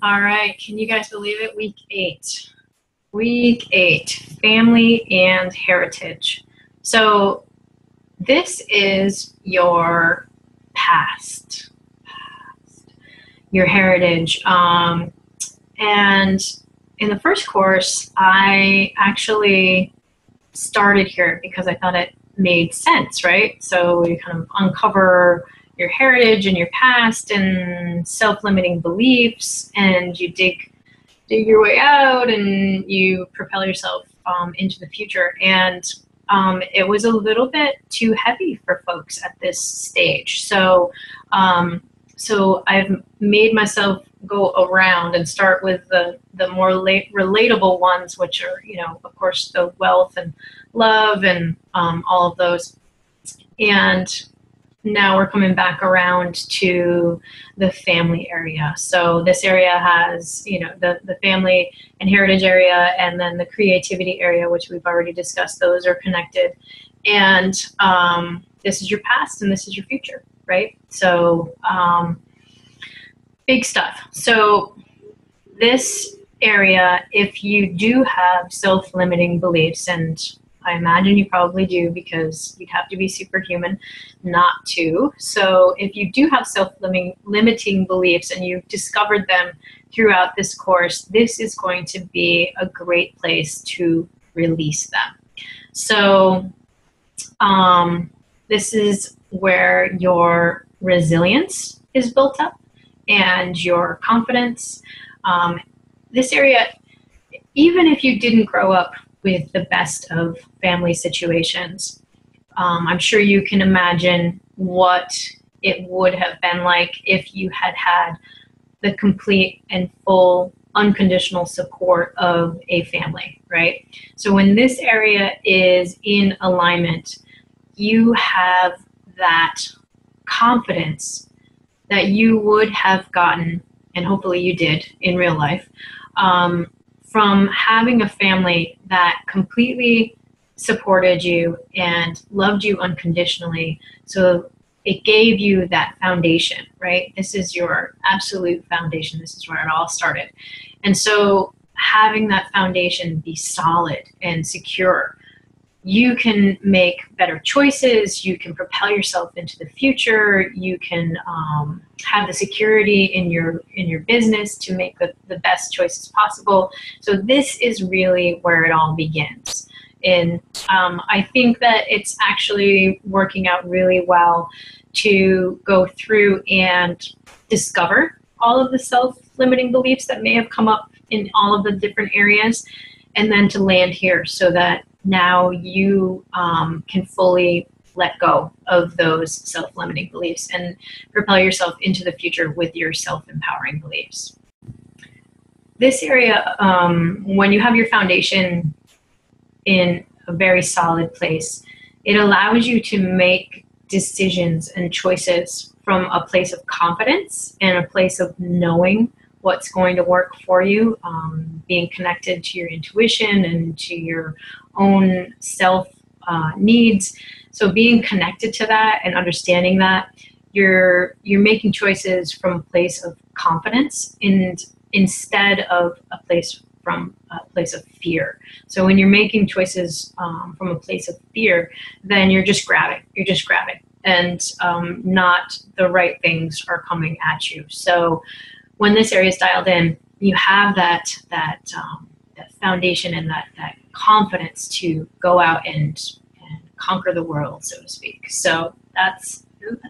All right, can you guys believe it? Week 8. Week 8, family and heritage. So this is your past, your heritage. And in the first course, I actually started here because I thought it made sense, right? So you kind of uncover your heritage and your past and self-limiting beliefs, and you dig your way out and you propel yourself into the future. And it was a little bit too heavy for folks at this stage. So I've made myself go around and start with the more relatable ones, which are, of course, the wealth and love and all of those. And now we're coming back around to the family area. So this area has, the family and heritage area, and then the creativity area, which we've already discussed. Those are connected. And this is your past and this is your future, right? So big stuff. So this area, if you do have self-limiting beliefs, and I imagine you probably do because you'd have to be superhuman not to. So if you do have self-limiting beliefs and you've discovered them throughout this course, this is going to be a great place to release them. So this is where your resilience is built up and your confidence. This area, even if you didn't grow up with the best of family situations, I'm sure you can imagine what it would have been like if you had had the complete and full unconditional support of a family, right? So when this area is in alignment, you have that confidence that you would have gotten, and hopefully you did in real life, from having a family that completely supported you and loved you unconditionally. So it gave you that foundation, right? This is your absolute foundation. This is where it all started. And so having that foundation be solid and secure, you can make better choices, you can propel yourself into the future, you can have the security in your business to make the best choices possible. So this is really where it all begins. And I think that it's actually working out really well to go through and discover all of the self-limiting beliefs that may have come up in all of the different areas, and then to land here so that now you can fully let go of those self-limiting beliefs and propel yourself into the future with your self-empowering beliefs. This area, when you have your foundation in a very solid place, it allows you to make decisions and choices from a place of confidence and a place of knowing what's going to work for you, being connected to your intuition and to your own self needs. So being connected to that and understanding that, you're making choices from a place of confidence instead of a place from a place of fear. So when you're making choices from a place of fear, then you're just grabbing, and not the right things are coming at you. So when this area is dialed in, you have that foundation and that confidence to go out and conquer the world, so to speak. So that's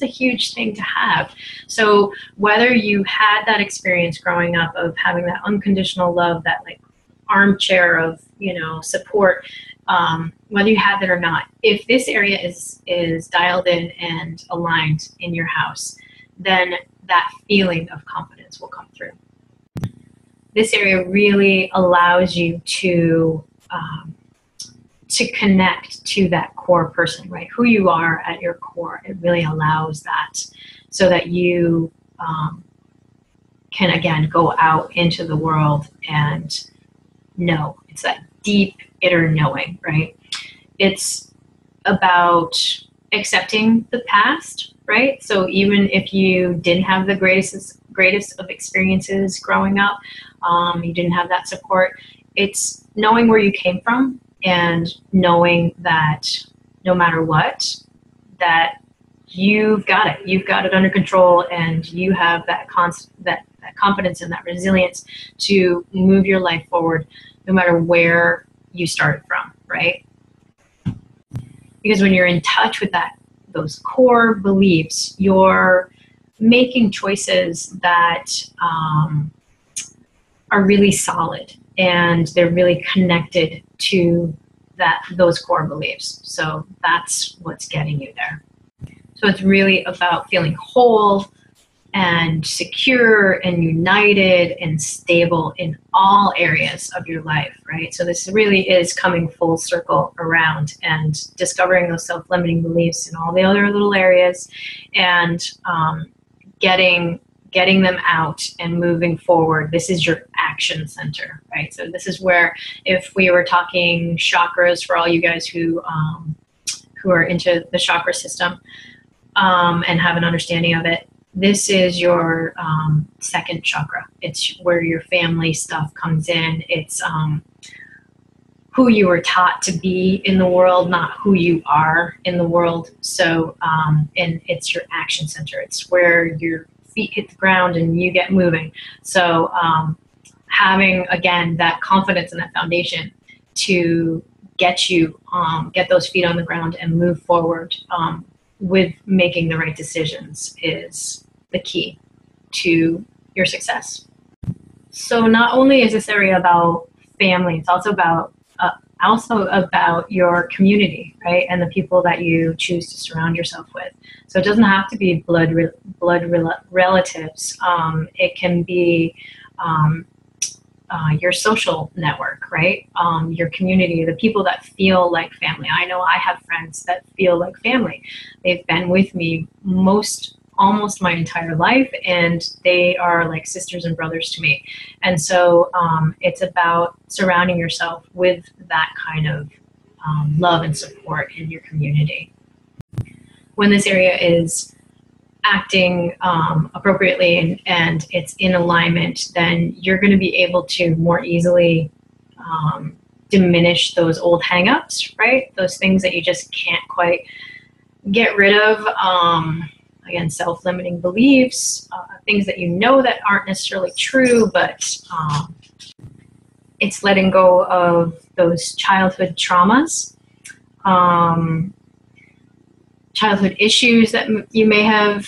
a huge thing to have. So whether you had that experience growing up of having that unconditional love, that like armchair of support, whether you have it or not, if this area is dialed in and aligned in your house, then that feeling of confidence will come through. This area really allows you to connect to that core person, right? Who you are at your core. It really allows that, so that you can again go out into the world and know. It's that deep inner knowing, right? It's about accepting the past, right? So even if you didn't have the greatest of experiences growing up. You didn't have that support. It's knowing where you came from and knowing that no matter what, that you've got it. You've got it under control, and you have that confidence and that resilience to move your life forward no matter where you started from, right? Because when you're in touch with those core beliefs, you're making choices that are really solid, and they're really connected to those core beliefs. So that's what's getting you there. So it's really about feeling whole and secure and united and stable in all areas of your life, right? So this really is coming full circle around and discovering those self-limiting beliefs in all the other little areas, and getting them out and moving forward. This is your action center, right? So this is where, if we were talking chakras for all you guys who are into the chakra system and have an understanding of it, this is your second chakra. It's where your family stuff comes in. It's who you were taught to be in the world, not who you are in the world. So, and it's your action center. It's where your feet hit the ground and you get moving. So having, again, that confidence and that foundation to get you, get those feet on the ground and move forward with making the right decisions is the key to your success. So not only is this area about family, it's also about your community, right? And the people that you choose to surround yourself with. So it doesn't have to be blood relatives. It can be your social network, right? Your community, the people that feel like family. I know I have friends that feel like family. They've been with me almost my entire life, and they are like sisters and brothers to me. And so it's about surrounding yourself with that kind of love and support in your community. When this area is acting appropriately and it's in alignment, then you're going to be able to more easily diminish those old hang-ups, right? Those things that you just can't quite get rid of. Again, self-limiting beliefs, things that you know that aren't necessarily true, but it's letting go of those childhood traumas, childhood issues that you may have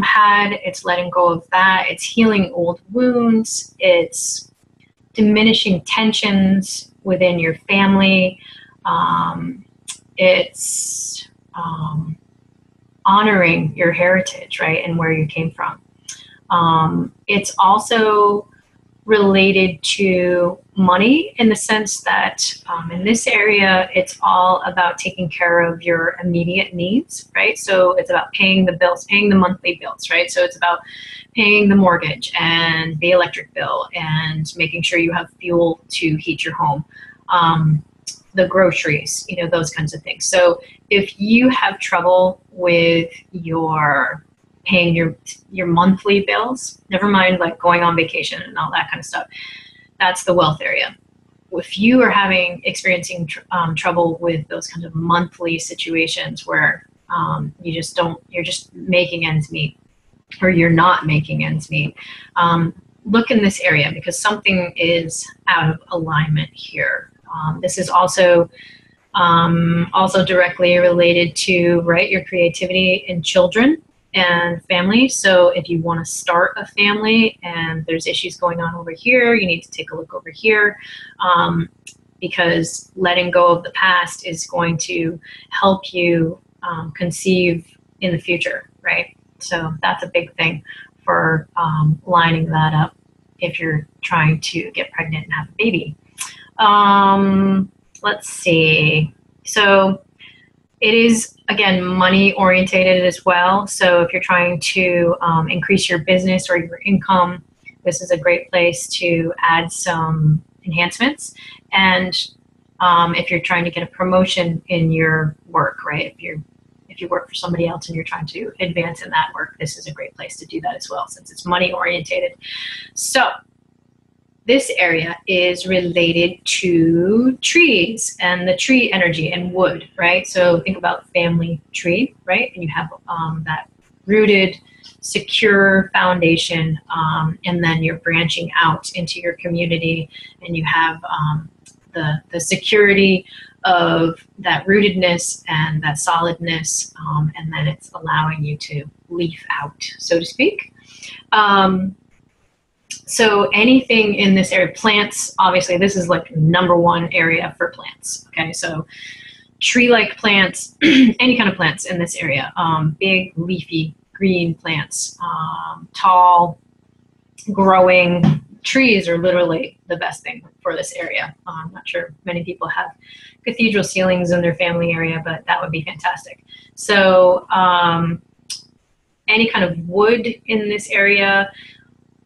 had. It's letting go of that. It's healing old wounds. It's diminishing tensions within your family. It's honoring your heritage, right, and where you came from. It's also related to money, in the sense that in this area, it's all about taking care of your immediate needs, right? So it's about paying the bills, paying the monthly bills, right? So it's about paying the mortgage and the electric bill and making sure you have fuel to heat your home. The groceries, those kinds of things. So if you have trouble with paying your monthly bills, never mind like going on vacation and all that kind of stuff, that's the wealth area. If you are experiencing trouble with those kinds of monthly situations where you're just making ends meet, or you're not making ends meet, look in this area, because something is out of alignment here. This is also directly related to, right, your creativity in children and family. So if you want to start a family and there's issues going on over here, you need to take a look over here, because letting go of the past is going to help you conceive in the future, right? So that's a big thing for lining that up if you're trying to get pregnant and have a baby. Let's see. So it is, again, money orientated as well. So if you're trying to increase your business or your income, this is a great place to add some enhancements. And if you're trying to get a promotion in your work, right? if you work for somebody else and you're trying to advance in that work, this is a great place to do that as well, since it's money orientated. So this area is related to trees and the tree energy and wood, right? So think about family tree, right? And you have that rooted, secure foundation, and then you're branching out into your community, and you have the security of that rootedness and that solidness, and then it's allowing you to leaf out, so to speak. So anything in this area, plants, obviously this is like #1 area for plants, okay? So tree-like plants, any kind of plants in this area, big, leafy, green plants, tall, growing trees are literally the best thing for this area. I'm not sure many people have cathedral ceilings in their family area, but that would be fantastic. So any kind of wood in this area,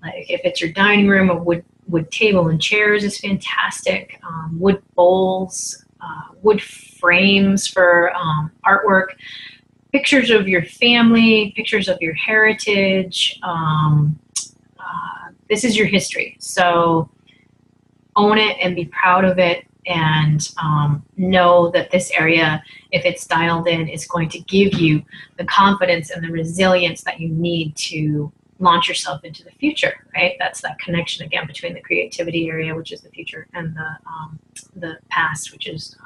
like if it's your dining room, a wood table and chairs is fantastic. Wood bowls, wood frames for artwork, pictures of your family, pictures of your heritage. This is your history. So own it and be proud of it, and know that this area, if it's dialed in, is going to give you the confidence and the resilience that you need to launch yourself into the future, right? That's that connection again between the creativity area, which is the future, and the past, which is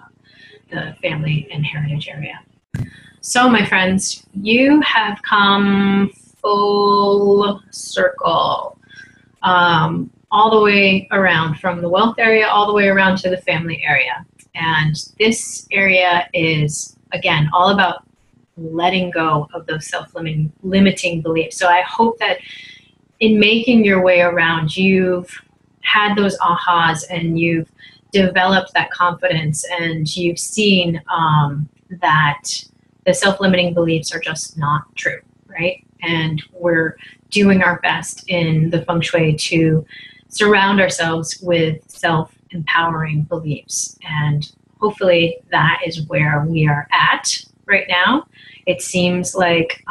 the family and heritage area. So my friends, you have come full circle, all the way around, from the wealth area all the way around to the family area. And this area is, again, all about letting go of those self-limiting beliefs. So I hope that in making your way around, you've had those ahas and you've developed that confidence, and you've seen that the self-limiting beliefs are just not true, right? And we're doing our best in the Feng Shui to surround ourselves with self-empowering beliefs. And hopefully that is where we are at right now. It seems like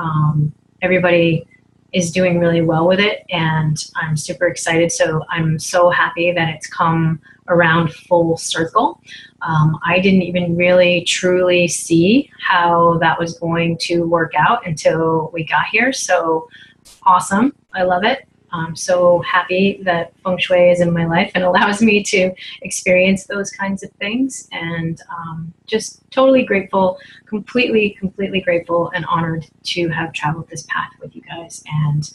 everybody is doing really well with it, and I'm super excited. So I'm so happy that it's come around full circle. I didn't even really truly see how that was going to work out until we got here. So awesome. I love it. I'm so happy that Feng Shui is in my life and allows me to experience those kinds of things, and just totally grateful, completely grateful and honored to have traveled this path with you guys. And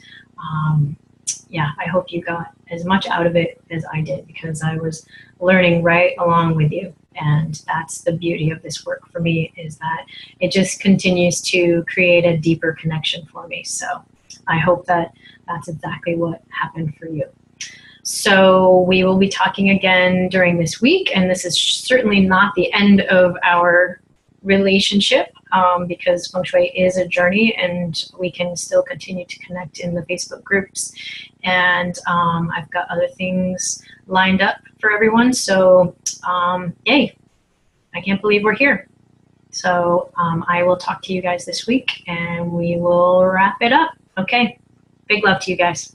yeah, I hope you got as much out of it as I did, because I was learning right along with you. And that's the beauty of this work for me, is that it just continues to create a deeper connection for me. So I hope that that's exactly what happened for you. So we will be talking again during this week, and this is certainly not the end of our relationship, because Feng Shui is a journey, and we can still continue to connect in the Facebook groups. And I've got other things lined up for everyone. So yay, I can't believe we're here. So I will talk to you guys this week, and we will wrap it up. Okay, big love to you guys.